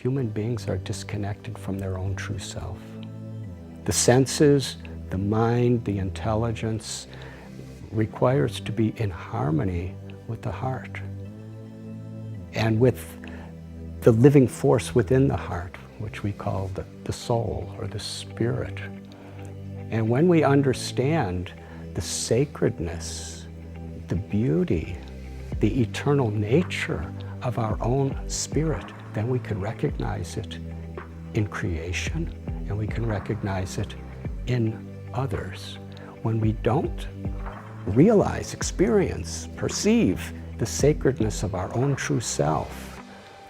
Human beings are disconnected from their own true self. The senses, the mind, the intelligence requires to be in harmony with the heart and with the living force within the heart, which we call the soul or the spirit. And when we understand the sacredness, the beauty, the eternal nature of our own spirit, then we can recognize it in creation and we can recognize it in others. When we don't realize, experience, perceive the sacredness of our own true self,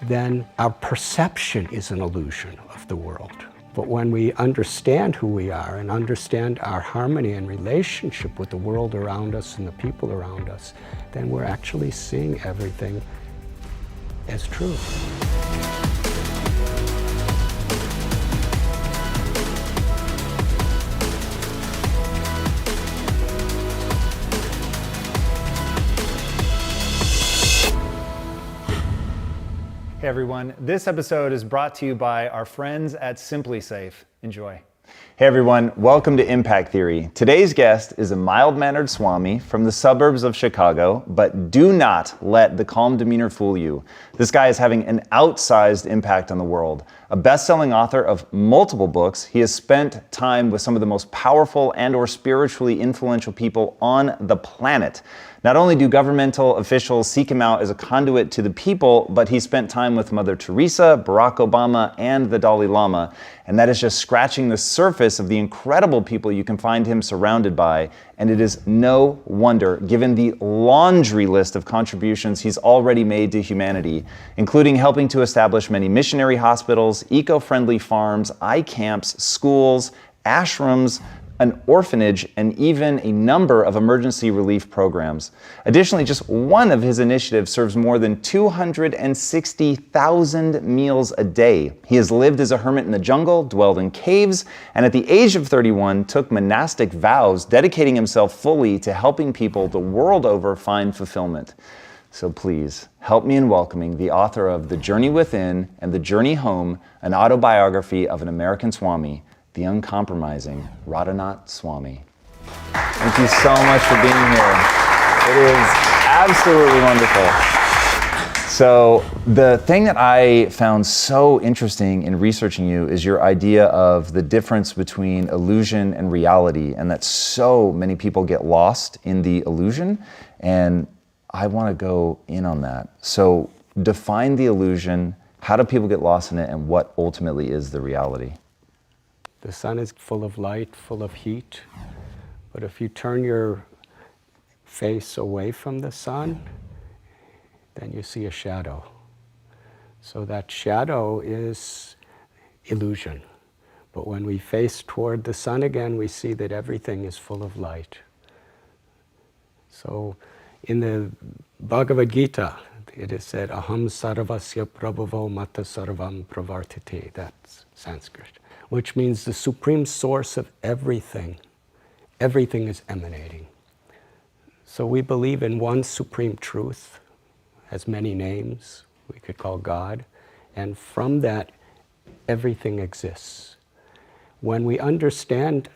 then our perception is an illusion of the world. But when we understand who we are and understand our harmony and relationship with the world around us and the people around us, then we're actually seeing everything as true. Hey everyone, this episode is brought to you by our friends at SimpliSafe. Enjoy. Hey everyone, welcome to Impact Theory. Today's guest is a mild-mannered Swami from the suburbs of Chicago, but do not let the calm demeanor fool you. This guy is having an outsized impact on the world. A best-selling author of multiple books, he has spent time with some of the most powerful and/or spiritually influential people on the planet. Not only do governmental officials seek him out as a conduit to the people, but he spent time with Mother Teresa, Barack Obama, and the Dalai Lama. And that is just scratching the surface of the incredible people you can find him surrounded by. And it is no wonder, given the laundry list of contributions he's already made to humanity, including helping to establish many missionary hospitals, eco-friendly farms, eye camps, schools, ashrams, an orphanage, and even a number of emergency relief programs. Additionally, just one of his initiatives serves more than 260,000 meals a day. He has lived as a hermit in the jungle, dwelled in caves, and at the age of 31 took monastic vows, dedicating himself fully to helping people the world over find fulfillment. So please, help me in welcoming the author of The Journey Within and The Journey Home, an autobiography of an American Swami, the uncompromising Radhanath Swami. Thank you so much for being here. It is absolutely wonderful. So the thing that I found so interesting in researching you is your idea of the difference between illusion and reality, and that so many people get lost in the illusion, and I want to go in on that. So define the illusion, how do people get lost in it, and what ultimately is the reality? The sun is full of light, full of heat, but if you turn your face away from the sun, then you see a shadow. So that shadow is illusion. But when we face toward the sun again, we see that everything is full of light. So in the Bhagavad Gita, it is said, Aham sarvasya prabhavo mata sarvam pravartite. That's Sanskrit, which means the supreme source of everything. Everything is emanating. So we believe in one supreme truth, has many names, we could call God, and from that, everything exists. When we understand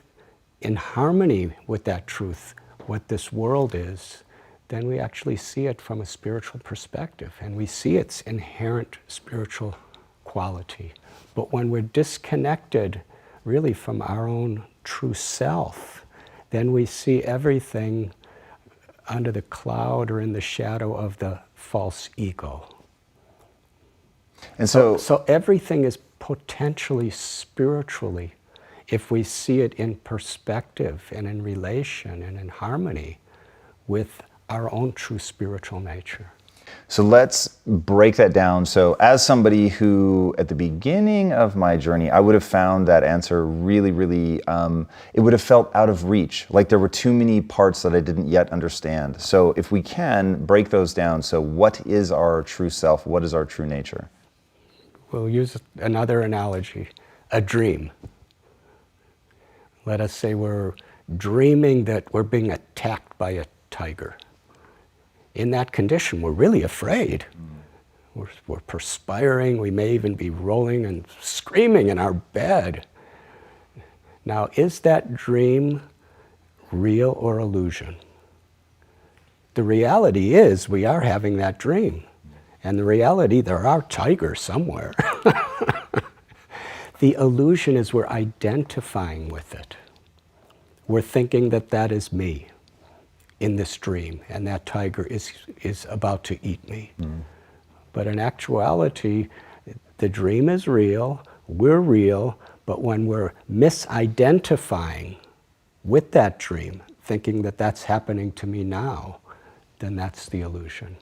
in harmony with that truth what this world is, then we actually see it from a spiritual perspective, and we see its inherent spiritual quality. But when we're disconnected really from our own true self, then we see everything under the cloud or in the shadow of the false ego. And so everything is potentially spiritually if we see it in perspective and in relation and in harmony with our own true spiritual nature. So let's break that down. So as somebody who, at the beginning of my journey, I would have found that answer really, it would have felt out of reach. Like there were too many parts that I didn't yet understand. So if we can break those down. So what is our true self? What is our true nature? We'll use another analogy, a dream. Let us say we're dreaming that we're being attacked by a tiger. In that condition, we're really afraid. We're perspiring. We may even be rolling and screaming in our bed. Now, is that dream real or illusion? The reality is we are having that dream. And the reality, there are tigers somewhere. The illusion is we're identifying with it. We're thinking that that is me in this dream, and that tiger is about to eat me. But in actuality, the dream is real, we're real, but when we're misidentifying with that dream, thinking that that's happening to me now, then that's the illusion.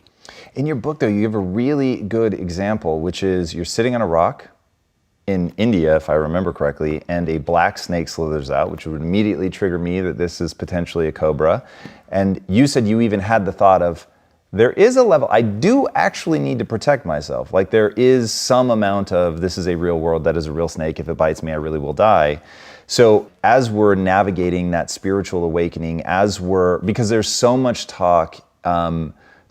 In your book, though, you give a really good example, which is you're sitting on a rock in India, if I remember correctly, and a black snake slithers out, which would immediately trigger me that this is potentially a cobra. And you said you even had the thought of, there is a level, I do actually need to protect myself. Like there is some amount of, this is a real world, that is a real snake. If it bites me, I really will die. So as we're navigating that spiritual awakening, because there's so much talk,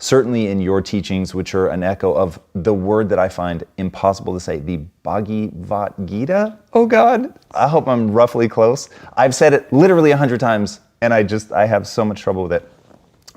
certainly in your teachings, which are an echo of the word that I find impossible to say, the Bhagavad Gita. Oh God, I hope I'm roughly close. I've said it literally 100 times, and I have so much trouble with it.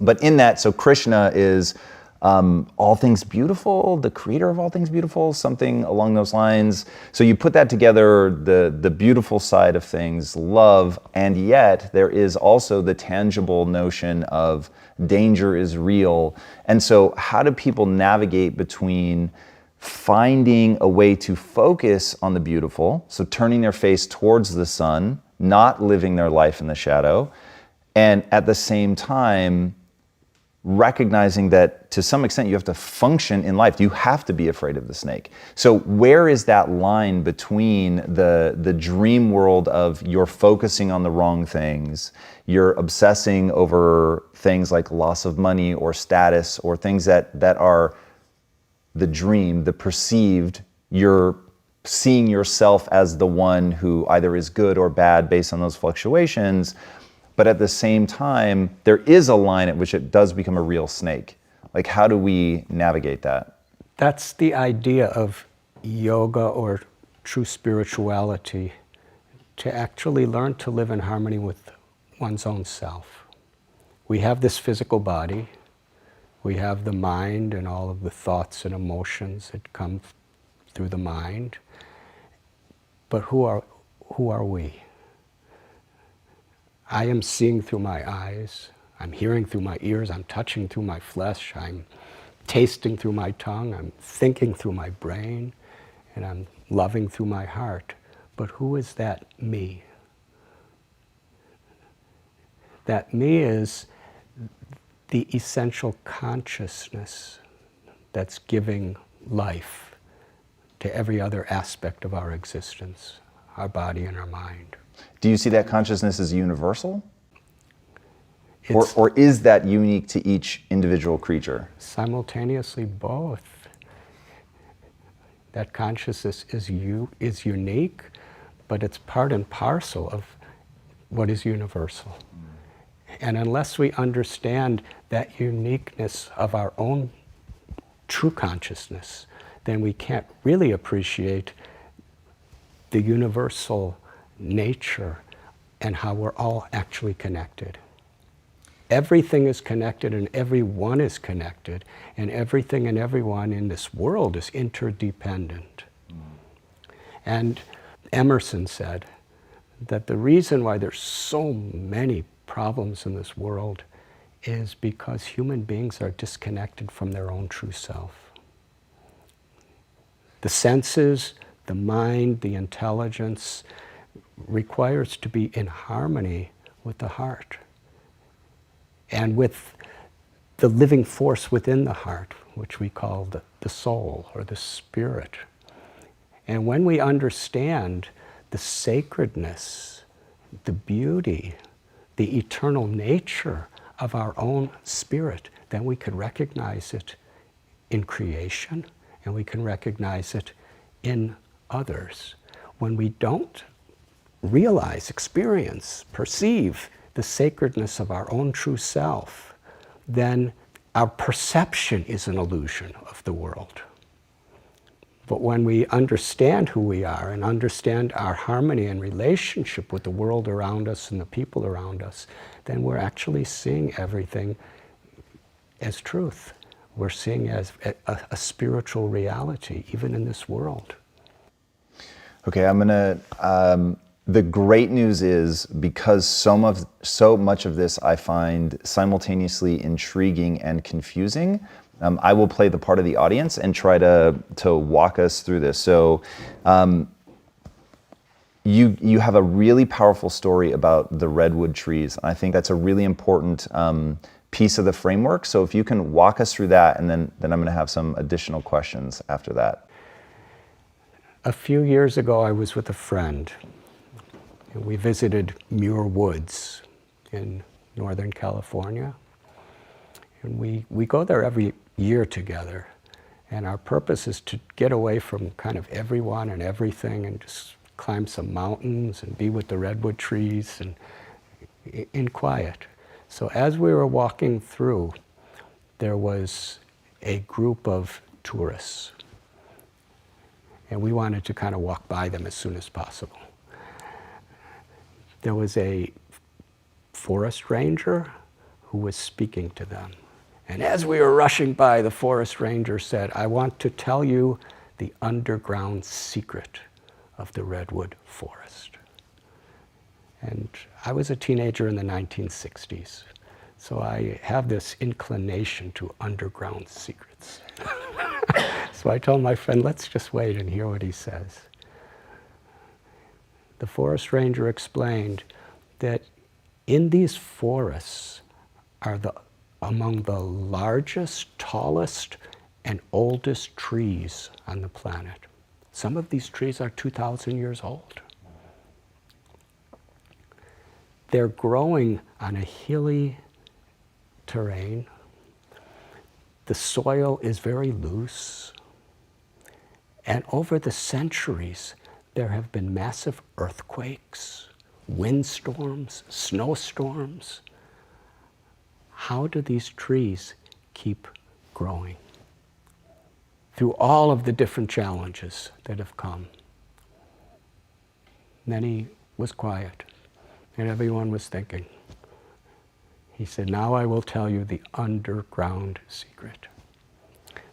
But in that, so Krishna is all things beautiful, the creator of all things beautiful, something along those lines. So you put that together, the beautiful side of things, love, and yet there is also the tangible notion of danger is real. And so how do people navigate between finding a way to focus on the beautiful, so turning their face towards the sun, not living their life in the shadow, and at the same time recognizing that to some extent you have to function in life. You have to be afraid of the snake. So where is that line between the dream world of you're focusing on the wrong things, you're obsessing over things like loss of money or status or things that are the dream, the perceived, you're seeing yourself as the one who either is good or bad based on those fluctuations. But at the same time, there is a line at which it does become a real snake. Like, how do we navigate that? That's the idea of yoga or true spirituality, to actually learn to live in harmony with one's own self. We have this physical body, we have the mind and all of the thoughts and emotions that come through the mind, but who are we? I am seeing through my eyes, I'm hearing through my ears, I'm touching through my flesh, I'm tasting through my tongue, I'm thinking through my brain, and I'm loving through my heart. But who is that me? That me is the essential consciousness that's giving life to every other aspect of our existence, our body and our mind. Do you see that consciousness as universal? Or is that unique to each individual creature? Simultaneously both. That consciousness is unique, but it's part and parcel of what is universal. And unless we understand that uniqueness of our own true consciousness, then we can't really appreciate the universal nature and how we're all actually connected. Everything is connected and everyone is connected, and everything and everyone in this world is interdependent. And Emerson said that the reason why there's so many problems in this world is because human beings are disconnected from their own true self. The senses, the mind, the intelligence requires to be in harmony with the heart and with the living force within the heart, which we call the soul or the spirit. And when we understand the sacredness, the beauty, the eternal nature of our own spirit, then we can recognize it in creation and we can recognize it in others. When we don't realize, experience, perceive the sacredness of our own true self, then our perception is an illusion of the world. But when we understand who we are and understand our harmony and relationship with the world around us and the people around us, then we're actually seeing everything as truth. We're seeing as a spiritual reality, even in this world. Okay, the great news is, because so much of this I find simultaneously intriguing and confusing, I will play the part of the audience and try to walk us through this. So you have a really powerful story about the redwood trees. I think that's a really important piece of the framework. So if you can walk us through that, and then I'm going to have some additional questions after that. A few years ago, I was with a friend, and we visited Muir Woods in Northern California. And we go there every year together. And our purpose is to get away from kind of everyone and everything and just climb some mountains and be with the redwood trees and in quiet. So as we were walking through, there was a group of tourists. And we wanted to kind of walk by them as soon as possible. There was a forest ranger who was speaking to them. And as we were rushing by, the forest ranger said, "I want to tell you the underground secret of the redwood forest." And I was a teenager in the 1960s, so I have this inclination to underground secrets. So I told my friend, let's just wait and hear what he says. The forest ranger explained that in these forests are among the largest, tallest, and oldest trees on the planet. Some of these trees are 2,000 years old. They're growing on a hilly terrain. The soil is very loose. And over the centuries, there have been massive earthquakes, windstorms, snowstorms. How do these trees keep growing through all of the different challenges that have come? Then he was quiet, and everyone was thinking. He said, "Now I will tell you the underground secret.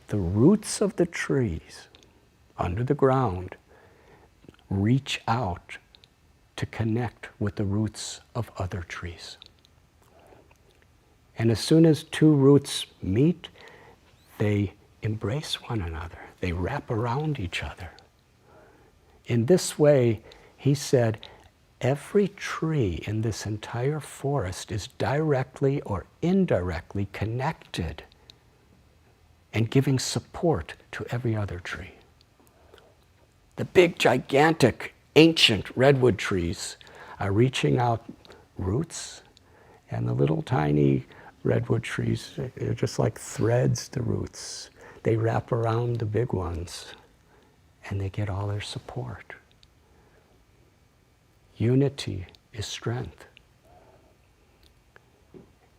The roots of the trees under the ground reach out to connect with the roots of other trees. And as soon as two roots meet, they embrace one another. They wrap around each other. In this way," he said, "every tree in this entire forest is directly or indirectly connected and giving support to every other tree. The big, gigantic, ancient redwood trees are reaching out roots, and the little tiny redwood trees, they're just like threads, the roots. They wrap around the big ones, and they get all their support. Unity is strength.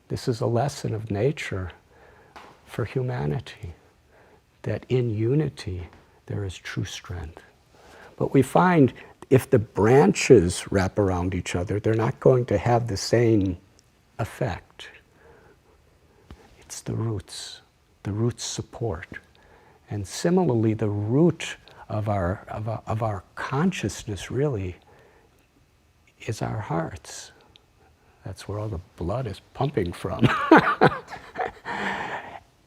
This is a lesson of nature for humanity, that in unity there is true strength. But we find if the branches wrap around each other, they're not going to have the same effect. It's the roots support. And similarly, the root of our consciousness really is our hearts. That's where all the blood is pumping from.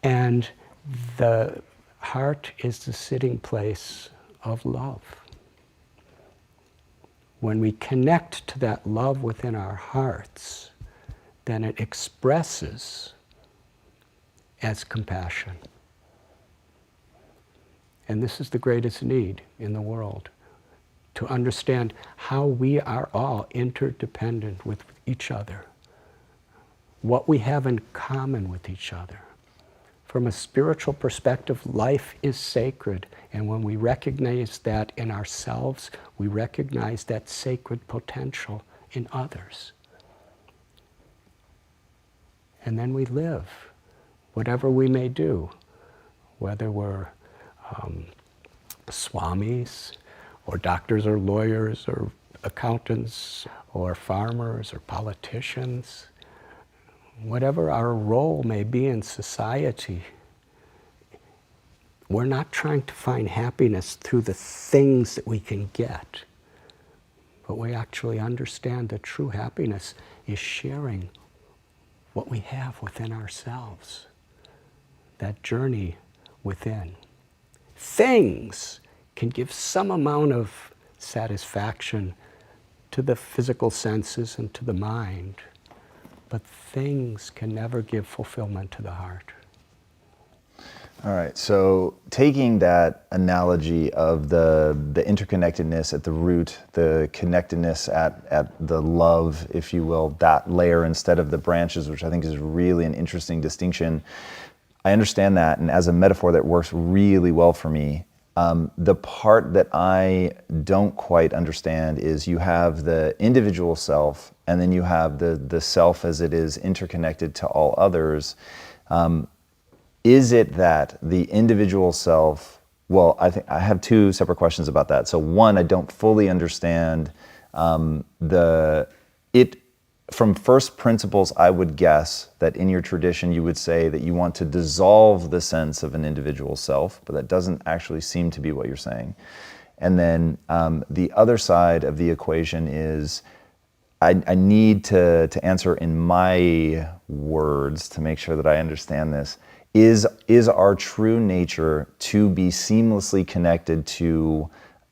And the heart is the sitting place of love. When we connect to that love within our hearts, then it expresses as compassion. And this is the greatest need in the world, to understand how we are all interdependent with each other, what we have in common with each other. From a spiritual perspective, life is sacred, and when we recognize that in ourselves, we recognize that sacred potential in others. And then we live, whatever we may do, whether we're swamis, or doctors or lawyers or accountants or farmers or politicians. Whatever our role may be in society, we're not trying to find happiness through the things that we can get, but we actually understand that true happiness is sharing what we have within ourselves, that journey within. Things can give some amount of satisfaction to the physical senses and to the mind, but things can never give fulfillment to the heart. All right, so taking that analogy of the interconnectedness at the root, the connectedness at the love, if you will, that layer instead of the branches, which I think is really an interesting distinction. I understand that, and as a metaphor that works really well for me. The part that I don't quite understand is you have the individual self, and then you have the self as it is interconnected to all others. Is it that the individual self, well, I think I have two separate questions about that. So one, I don't fully understand from first principles, I would guess that in your tradition you would say that you want to dissolve the sense of an individual self, but that doesn't actually seem to be what you're saying. And then the other side of the equation is, I need to answer in my words to make sure that I understand this. Is our true nature to be seamlessly connected to,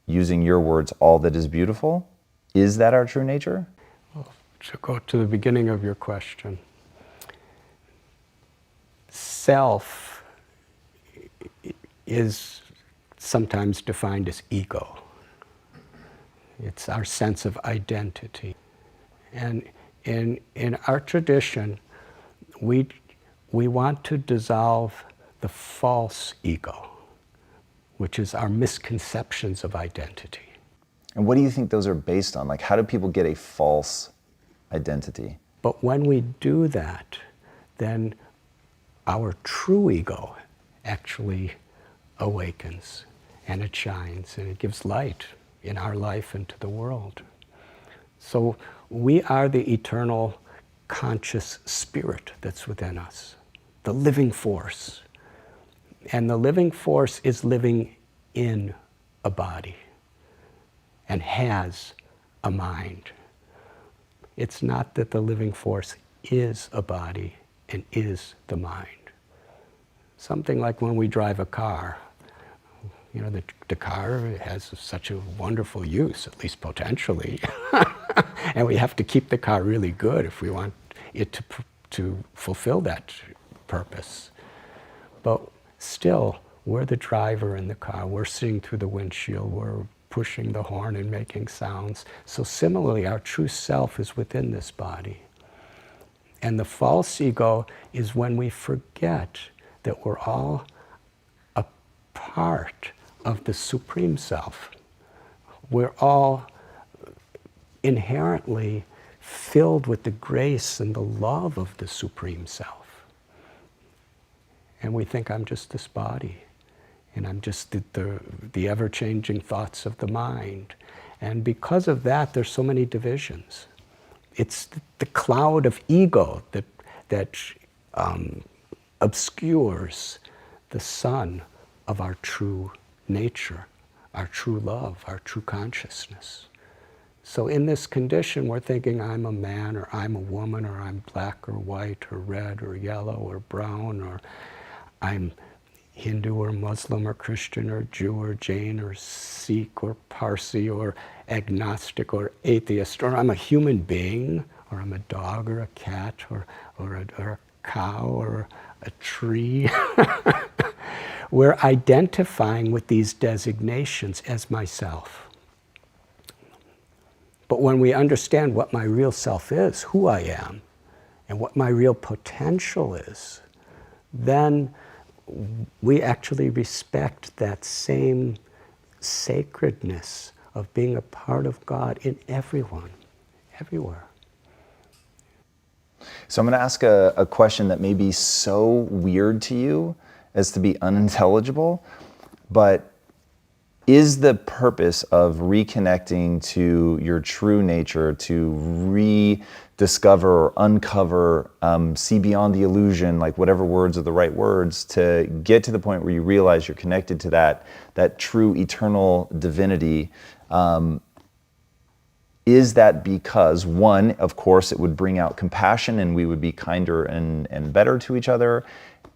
using your words, all that is beautiful? Is that our true nature? To go to the beginning of your question, self is sometimes defined as ego. It's our sense of identity. And in our tradition, we want to dissolve the false ego, which is our misconceptions of identity. And what do you think those are based on? Like, how do people get a false identity? But when we do that, then our true ego actually awakens, and it shines, and it gives light in our life and to the world. So we are the eternal conscious spirit that's within us, the living force. And the living force is living in a body and has a mind. It's not that the living force is a body and is the mind. Something like when we drive a car. You know, the car has such a wonderful use, at least potentially. And we have to keep the car really good if we want it to fulfill that purpose. But still, we're the driver in the car. We're seeing through the windshield. We're pushing the horn and making sounds. So similarly, our true self is within this body. And the false ego is when we forget that we're all a part of the Supreme Self. We're all inherently filled with the grace and the love of the Supreme Self. And we think, I'm just this body, and I'm just the ever-changing thoughts of the mind. And because of that, there's so many divisions. It's the cloud of ego that obscures the sun of our true nature, our true love, our true consciousness. So in this condition, we're thinking I'm a man, or I'm a woman, or I'm black or white or red or yellow or brown, or I'm Hindu or Muslim or Christian or Jew or Jain or Sikh or Parsi or agnostic or atheist, or I'm a human being, or I'm a dog or a cat or a cow or a tree. We're identifying with these designations as myself. But when we understand what my real self is, who I am, and what my real potential is, then we actually respect that same sacredness of being a part of God in everyone, everywhere. So I'm going to ask a question that may be so weird to you as to be unintelligible, but Is the purpose of reconnecting to your true nature, to rediscover or uncover, see beyond the illusion, like whatever words are the right words, to get to the point where you realize you're connected to that true eternal divinity? Is that because, one, of course, it would bring out compassion and we would be kinder and better to each other?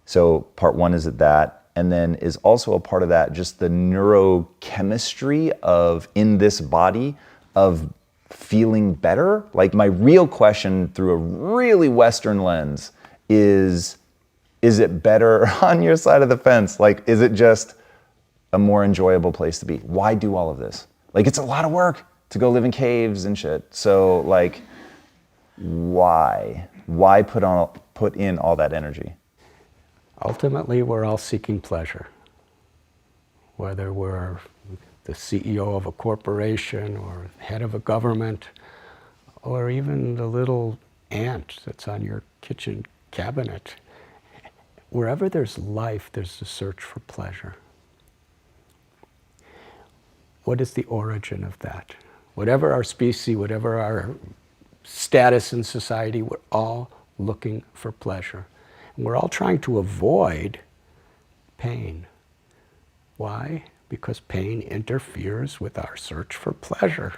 So part one is that. And then is also a part of that just the neurochemistry of, in this body, of feeling better? Like, my real question through a really Western lens is it better on your side of the fence? Like, is it just a more enjoyable place to be? Why do all of this? Like, it's a lot of work to go live in caves and shit. So, like, why? Why put in all that energy? Ultimately, we're all seeking pleasure. Whether we're the CEO of a corporation or head of a government, or even the little ant that's on your kitchen cabinet. Wherever there's life, there's a search for pleasure. What is the origin of that? Whatever our species, whatever our status in society, we're all looking for pleasure. And we're all trying to avoid pain. Why? Because pain interferes with our search for pleasure.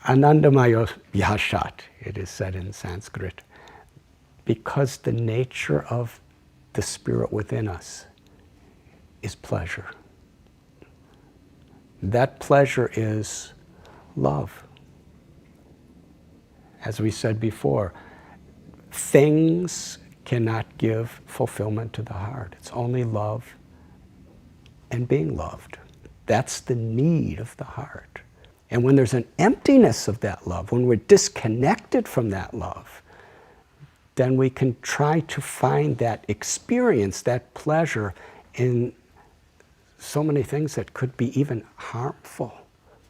Anandamaya yashat, it is said in Sanskrit, because the nature of the spirit within us is pleasure. That pleasure is love. As we said before, things cannot give fulfillment to the heart. It's only love and being loved. That's the need of the heart. And when there's an emptiness of that love, when we're disconnected from that love, then we can try to find that experience, that pleasure in so many things that could be even harmful.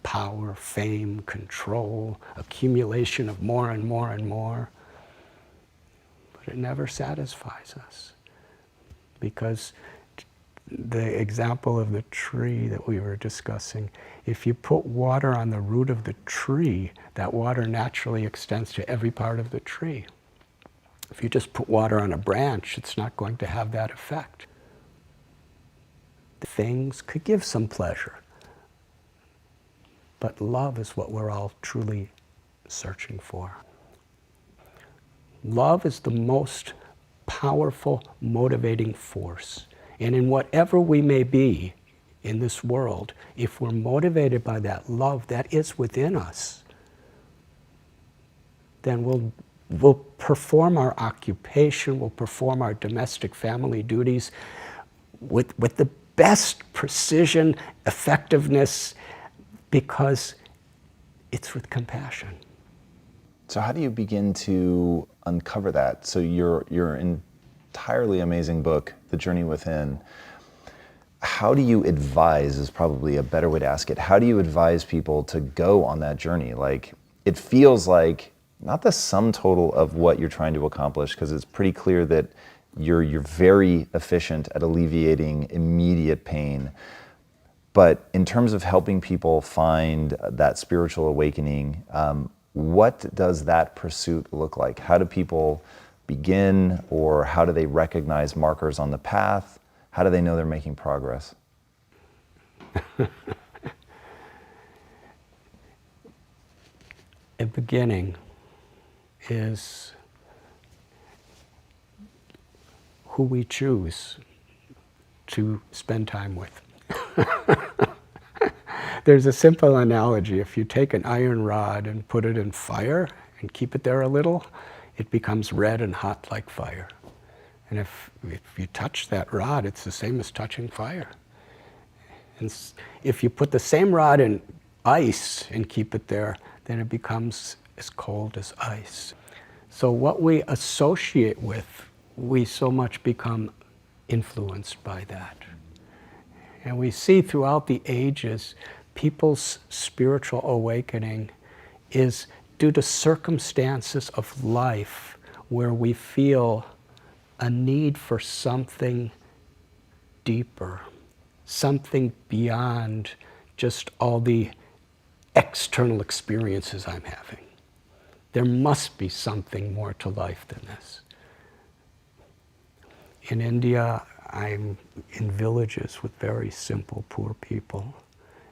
Power, fame, control, accumulation of more and more and more. But it never satisfies us. Because the example of the tree that we were discussing, if you put water on the root of the tree, that water naturally extends to every part of the tree. If you just put water on a branch, it's not going to have that effect. Things could give some pleasure, but love is what we're all truly searching for. Love is the most powerful motivating force. And in whatever we may be in this world, if we're motivated by that love that is within us, then we'll perform our occupation, we'll perform our domestic family duties with the best precision, effectiveness, because it's with compassion. So how do you begin to uncover that? So your entirely amazing book, The Journey Within, how do you advise, is probably a better way to ask it, how do you advise people to go on that journey? Like, it feels like not the sum total of what you're trying to accomplish, because it's pretty clear that you're very efficient at alleviating immediate pain. But in terms of helping people find that spiritual awakening, what does that pursuit look like? How do people begin, or how do they recognize markers on the path? How do they know they're making progress? A beginning is who we choose to spend time with. There's a simple analogy. If you take an iron rod and put it in fire and keep it there a little, it becomes red and hot like fire. And if you touch that rod, it's the same as touching fire. And if you put the same rod in ice and keep it there, then it becomes as cold as ice. So what we associate with, we so much become influenced by that. And we see throughout the ages, people's spiritual awakening is due to circumstances of life where we feel a need for something deeper, something beyond just all the external experiences I'm having. There must be something more to life than this. In India, I'm in villages with very simple, poor people.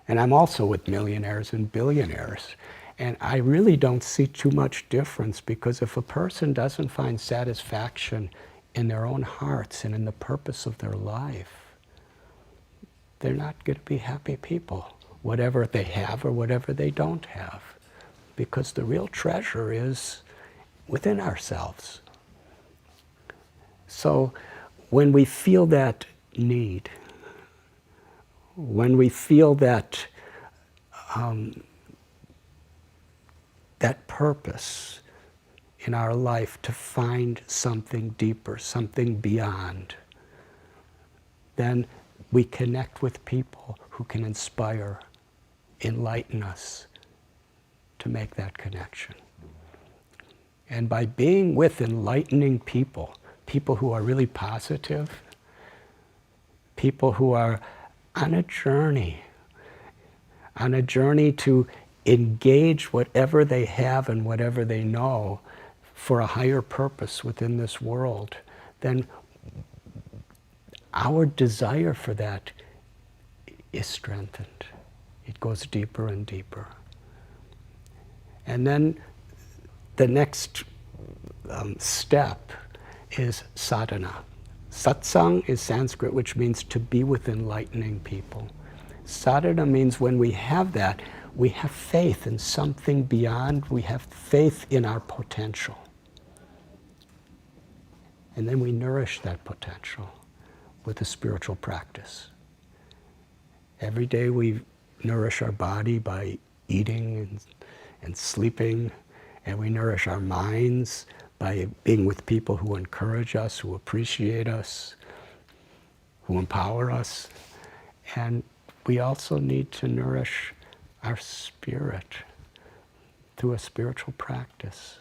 And I'm also with millionaires and billionaires. And I really don't see too much difference, because if a person doesn't find satisfaction in their own hearts and in the purpose of their life, they're not going to be happy people, whatever they have or whatever they don't have. Because the real treasure is within ourselves. So when we feel that need, when we feel that that purpose in our life to find something deeper, something beyond, then we connect with people who can inspire, enlighten us to make that connection. And by being with enlightening people, people who are really positive, people who are on a journey to engage whatever they have and whatever they know for a higher purpose within this world, then our desire for that is strengthened. It goes deeper and deeper. And then the next step is sadhana. Satsang is Sanskrit, which means to be with enlightening people. Sadhana means when we have that, we have faith in something beyond, we have faith in our potential. And then we nourish that potential with a spiritual practice. Every day we nourish our body by eating and sleeping, and we nourish our minds by being with people who encourage us, who appreciate us, who empower us. And we also need to nourish our spirit through a spiritual practice,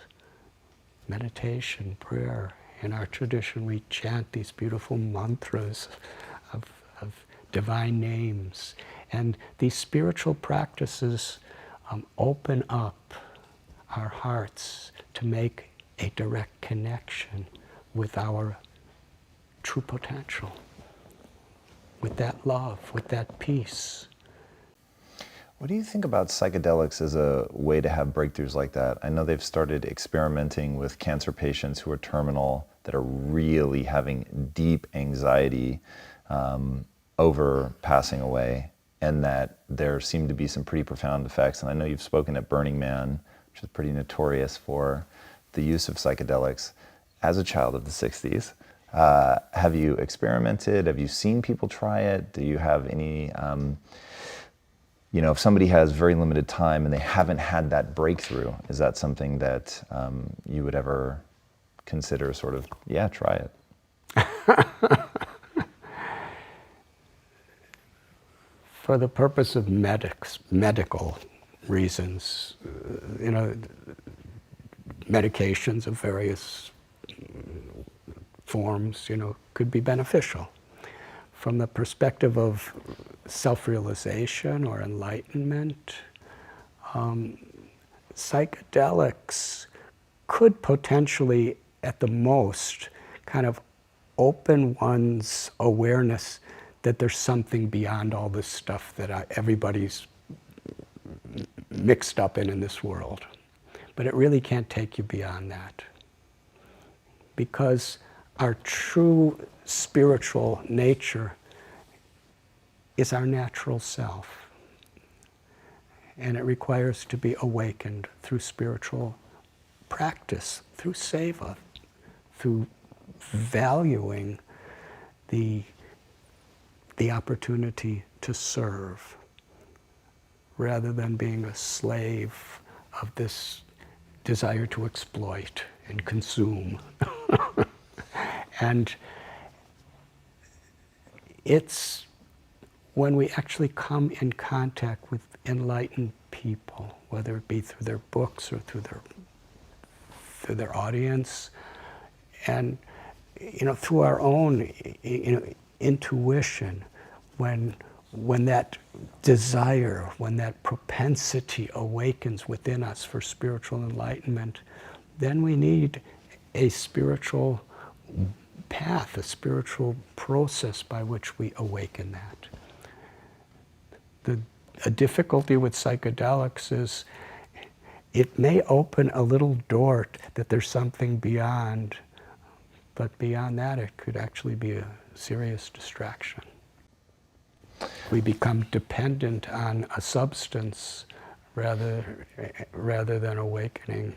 meditation, prayer. In our tradition, we chant these beautiful mantras of divine names. And these spiritual practices open up our hearts to make a direct connection with our true potential, with that love, with that peace. What do you think about psychedelics as a way to have breakthroughs like that? I know they've started experimenting with cancer patients who are terminal, that are really having deep anxiety over passing away, and that there seem to be some pretty profound effects. And I know you've spoken at Burning Man, which is pretty notorious for the use of psychedelics. As a child of the 60s, have you experimented? Have you seen people try it? Do you have any, if somebody has very limited time and they haven't had that breakthrough, is that something that you would ever consider sort of, yeah, try it? For the purpose of medical reasons, medications of various forms, could be beneficial. From the perspective of self-realization or enlightenment, psychedelics could potentially, at the most, kind of open one's awareness that there's something beyond all this stuff that everybody's mixed up in this world. But it really can't take you beyond that. Because our true spiritual nature is our natural self. And it requires to be awakened through spiritual practice, through seva, through valuing the opportunity to serve, rather than being a slave of this desire to exploit and consume. And it's when we actually come in contact with enlightened people, whether it be through their books or through their audience, and through our own intuition, when that desire, when that propensity awakens within us for spiritual enlightenment, then we need a spiritual path, a spiritual process by which we awaken that. A difficulty with psychedelics is it may open a little door that there's something beyond, but beyond that it could actually be a serious distraction. We become dependent on a substance rather than awakening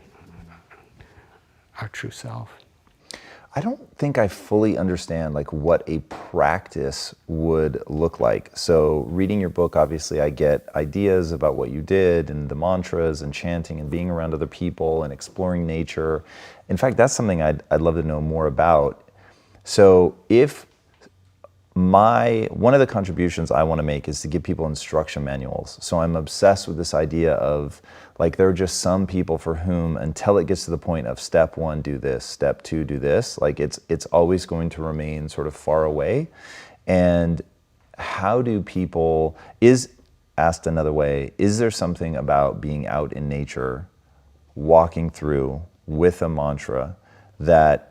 our true self. I don't think I fully understand like what a practice would look like. So reading your book, obviously I get ideas about what you did and the mantras and chanting and being around other people and exploring nature. In fact, that's something I'd love to know more about. So if one of the contributions I want to make is to give people instruction manuals. So I'm obsessed with this idea of like there are just some people for whom until it gets to the point of step 1, do this, step 2, do this, like it's always going to remain sort of far away. And how do people, asked another way, is there something about being out in nature, walking through with a mantra that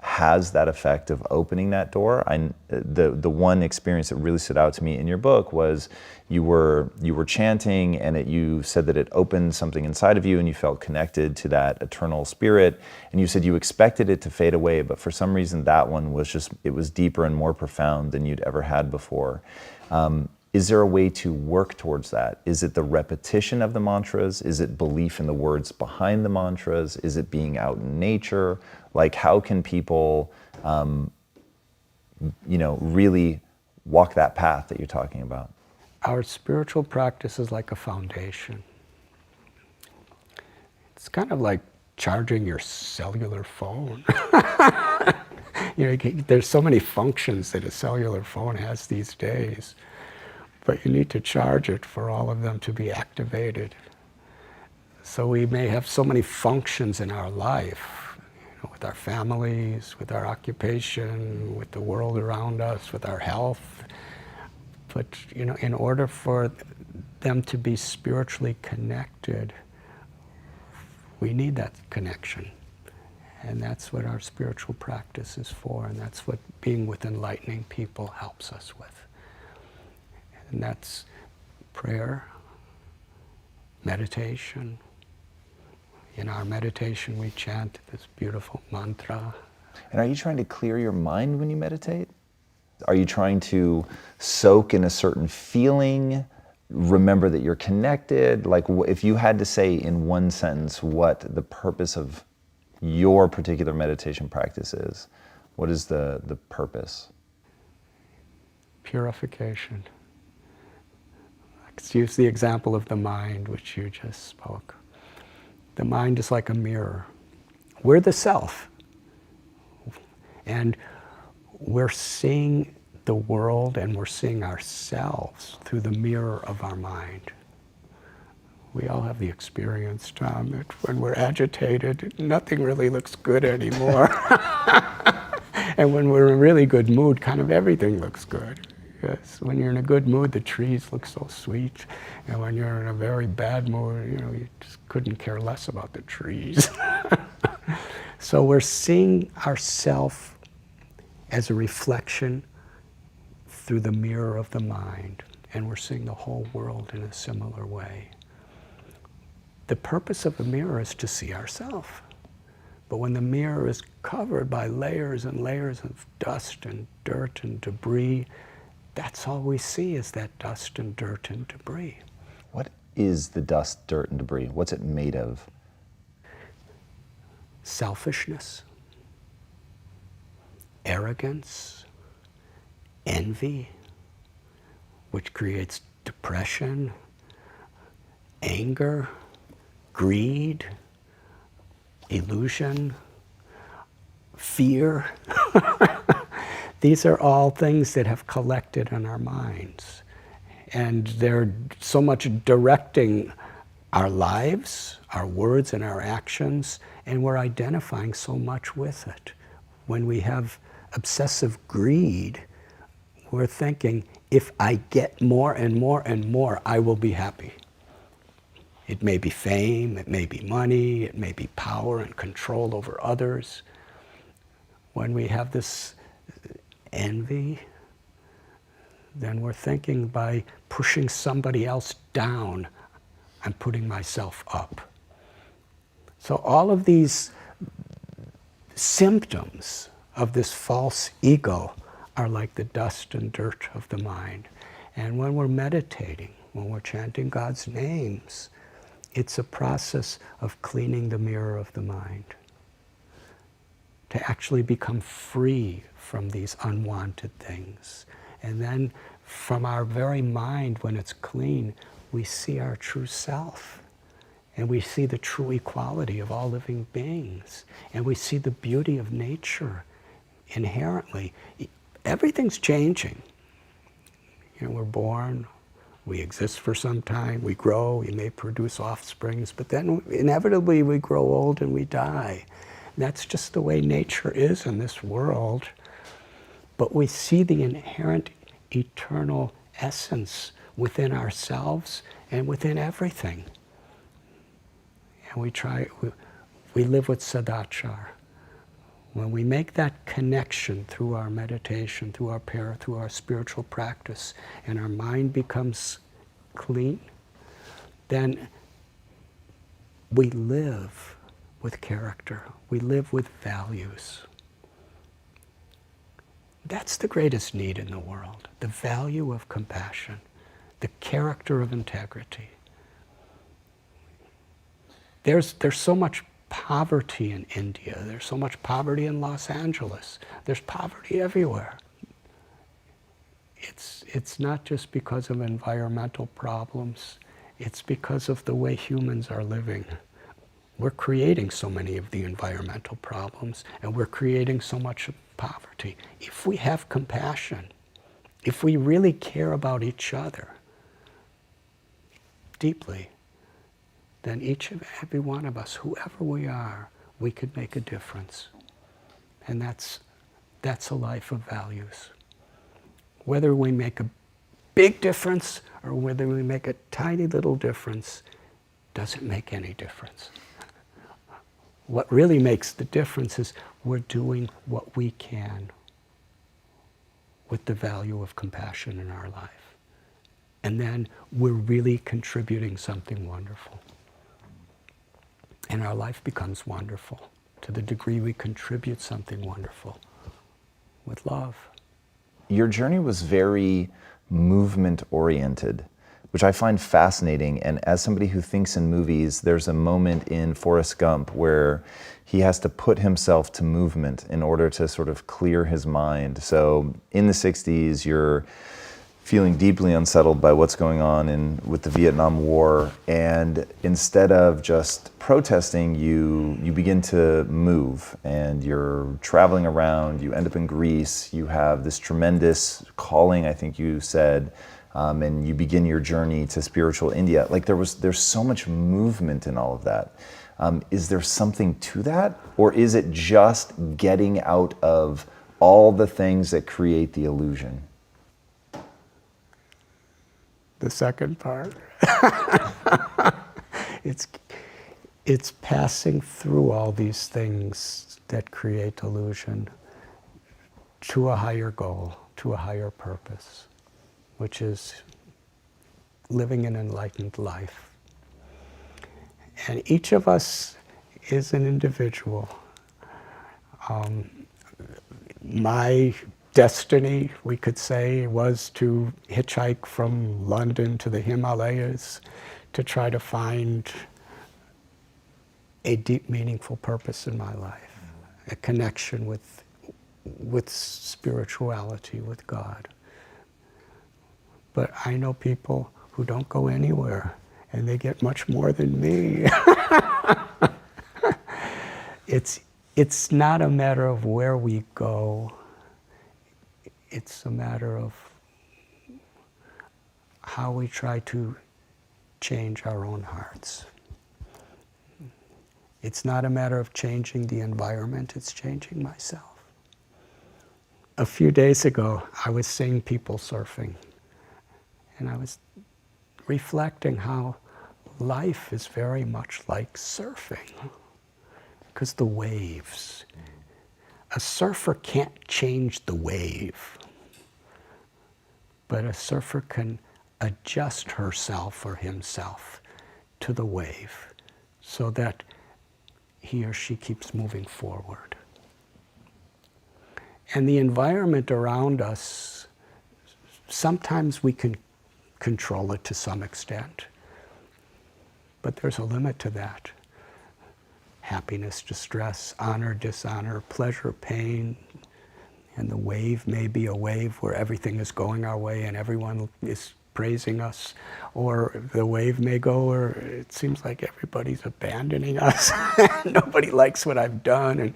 has that effect of opening that door? The one experience that really stood out to me in your book was you were chanting, and you said that it opened something inside of you, and you felt connected to that eternal spirit. And you said you expected it to fade away, but for some reason that one was it was deeper and more profound than you'd ever had before. Is there a way to work towards that? Is it the repetition of the mantras? Is it belief in the words behind the mantras? Is it being out in nature? Like, how can people, really walk that path that you're talking about? Our spiritual practice is like a foundation. It's kind of like charging your cellular phone. There's so many functions that a cellular phone has these days, but you need to charge it for all of them to be activated. So we may have so many functions in our life, with our families, with our occupation, with the world around us, with our health. But in order for them to be spiritually connected, we need that connection. And that's what our spiritual practice is for, and that's what being with enlightening people helps us with. And that's prayer, meditation. In our meditation, we chant this beautiful mantra. And are you trying to clear your mind when you meditate? Are you trying to soak in a certain feeling, remember that you're connected? Like, if you had to say in one sentence what the purpose of your particular meditation practice is, what is the purpose? Purification. Let's use the example of the mind, which you just spoke. The mind is like a mirror. We're the self. And we're seeing the world and we're seeing ourselves through the mirror of our mind. We all have the experience, Tom, that when we're agitated, nothing really looks good anymore. And when we're in a really good mood, kind of everything looks good. Yes, when you're in a good mood, the trees look so sweet. And when you're in a very bad mood, you just couldn't care less about the trees. So we're seeing ourselves as a reflection through the mirror of the mind, and we're seeing the whole world in a similar way. The purpose of the mirror is to see ourselves. But when the mirror is covered by layers and layers of dust and dirt and debris, that's all we see is that dust and dirt and debris. What is the dust, dirt, and debris? What's it made of? Selfishness, arrogance, envy, which creates depression, anger, greed, illusion, fear. These are all things that have collected in our minds. And they're so much directing our lives, our words, and our actions, and we're identifying so much with it. When we have obsessive greed, we're thinking, if I get more and more and more, I will be happy. It may be fame, it may be money, it may be power and control over others. When we have this envy, then we're thinking by pushing somebody else down, I'm putting myself up. So all of these symptoms of this false ego are like the dust and dirt of the mind. And when we're meditating, when we're chanting God's names, it's a process of cleaning the mirror of the mind, to actually become free from these unwanted things. And then from our very mind, when it's clean, we see our true self. And we see the true equality of all living beings. And we see the beauty of nature inherently. Everything's changing. You know, we're born, we exist for some time, we grow, we may produce offsprings, but then inevitably we grow old and we die. That's just the way nature is in this world. But we see the inherent eternal essence within ourselves and within everything. And we live with sadachar. When we make that connection through our meditation, through our prayer, through our spiritual practice, and our mind becomes clean, then we live with character. We live with values. That's the greatest need in the world, the value of compassion, the character of integrity. There's so much poverty in India. There's so much poverty in Los Angeles. There's poverty everywhere. It's not just because of environmental problems. It's because of the way humans are living. We're creating so many of the environmental problems, and we're creating so much poverty. If we have compassion, if we really care about each other deeply, then each and every one of us, whoever we are, we could make a difference. And that's a life of values. Whether we make a big difference or whether we make a tiny little difference, doesn't make any difference. What really makes the difference is we're doing what we can with the value of compassion in our life. And then we're really contributing something wonderful. And our life becomes wonderful to the degree we contribute something wonderful with love. Your journey was very movement-oriented, which I find fascinating. And as somebody who thinks in movies, there's a moment in Forrest Gump where he has to put himself to movement in order to sort of clear his mind. So in the 60s, you're feeling deeply unsettled by what's going on with the Vietnam War, and instead of just protesting, you begin to move, and you're traveling around, you end up in Greece, you have this tremendous calling, I think you said, and you begin your journey to spiritual India. Like there's so much movement in all of that. Is there something to that, or is it just getting out of all the things that create the illusion? The second part. It's passing through all these things that create illusion to a higher goal, to a higher purpose, which is living an enlightened life. And each of us is an individual. My destiny, we could say, was to hitchhike from London to the Himalayas to try to find a deep, meaningful purpose in my life, a connection with spirituality, with God. But I know people who don't go anywhere, and they get much more than me. It's not a matter of where we go. It's a matter of how we try to change our own hearts. It's not a matter of changing the environment, it's changing myself. A few days ago, I was seeing people surfing And I was reflecting how life is very much like surfing, because the waves. A surfer can't change the wave, but a surfer can adjust herself or himself to the wave so that he or she keeps moving forward. And the environment around us, sometimes we can control it to some extent, but there's a limit to that. Happiness, distress, honor, dishonor, pleasure, pain, and the wave may be a wave where everything is going our way and everyone is praising us, or the wave may go where it seems like everybody's abandoning us. Nobody likes what I've done. And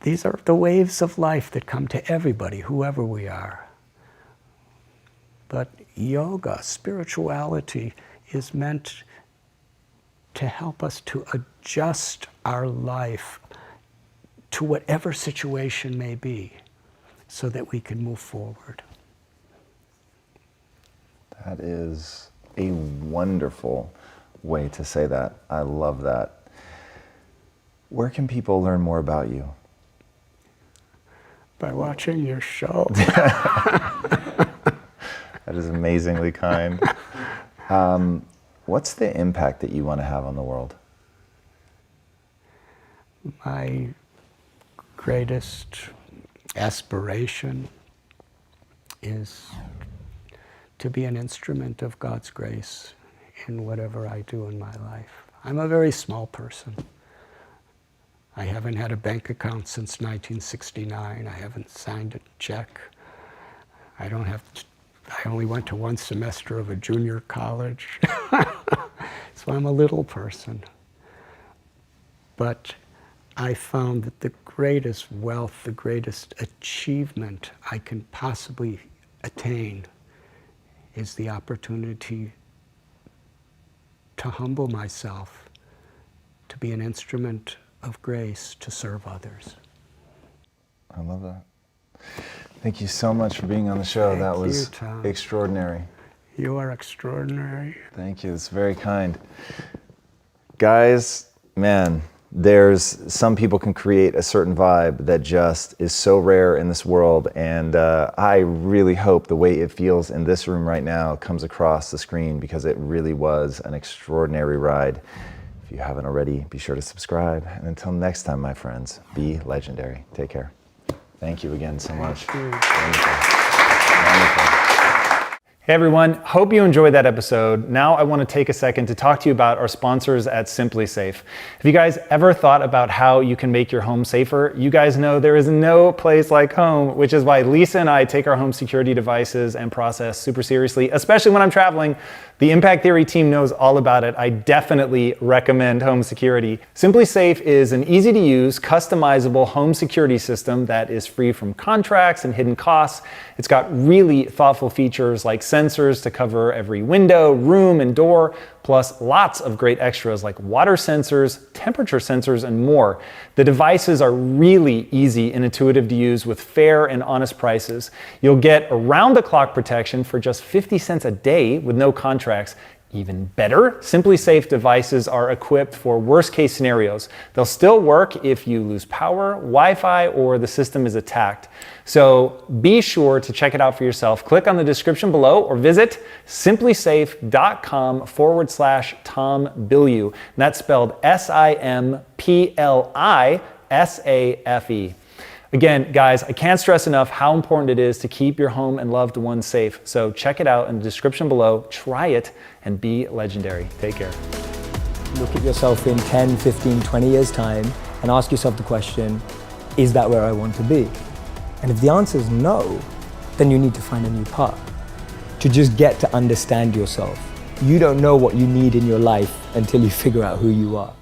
these are the waves of life that come to everybody, whoever we are. But yoga, spirituality, is meant to help us to adjust our life to whatever situation may be so that we can move forward. That is a wonderful way to say that. I love that. Where can people learn more about you? By watching your show. That is amazingly kind. What's the impact that you want to have on the world? My greatest aspiration is to be an instrument of God's grace in whatever I do in my life. I'm a very small person. I haven't had a bank account since 1969. I haven't signed a check. I only went to one semester of a junior college. So I'm a little person. But I found that the greatest wealth, the greatest achievement I can possibly attain is the opportunity to humble myself, to be an instrument of grace, to serve others. I love that. Thank you so much for being on the show. That was Tom. Extraordinary. You are extraordinary. Thank you. It's very kind. Guys, man, some people can create a certain vibe that just is so rare in this world, and I really hope the way it feels in this room right now comes across the screen, because it really was an extraordinary ride. If you haven't already, be sure to subscribe, and until next time, my friends, be legendary. Take care. Thank you again so much. Wonderful. Hey everyone, hope you enjoyed that episode. Now I want to take a second to talk to you about our sponsors at Simply Safe. Have you guys ever thought about how you can make your home safer? You guys know there is no place like home, which is why Lisa and I take our home security devices and process super seriously, especially when I'm traveling. The Impact Theory team knows all about it. I definitely recommend home security. Simply Safe is an easy to use, customizable home security system that is free from contracts and hidden costs. It's got really thoughtful features like sensors to cover every window, room, and door, plus lots of great extras like water sensors, temperature sensors, and more. The devices are really easy and intuitive to use with fair and honest prices. You'll get around-the-clock protection for just 50 cents a day with no contracts. Even better, Simply Safe devices are equipped for worst-case scenarios. They'll still work if you lose power, Wi-Fi, or the system is attacked. So be sure to check it out for yourself. Click on the description below or visit simplysafe.com/Tom Bilyeu. And that's spelled SIMPLISAFE. Again, guys, I can't stress enough how important it is to keep your home and loved ones safe. So check it out in the description below, try it, and be legendary. Take care. Look at yourself in 10, 15, 20 years' time and ask yourself the question, is that where I want to be? And if the answer is no, then you need to find a new path. To just get to understand yourself. You don't know what you need in your life until you figure out who you are.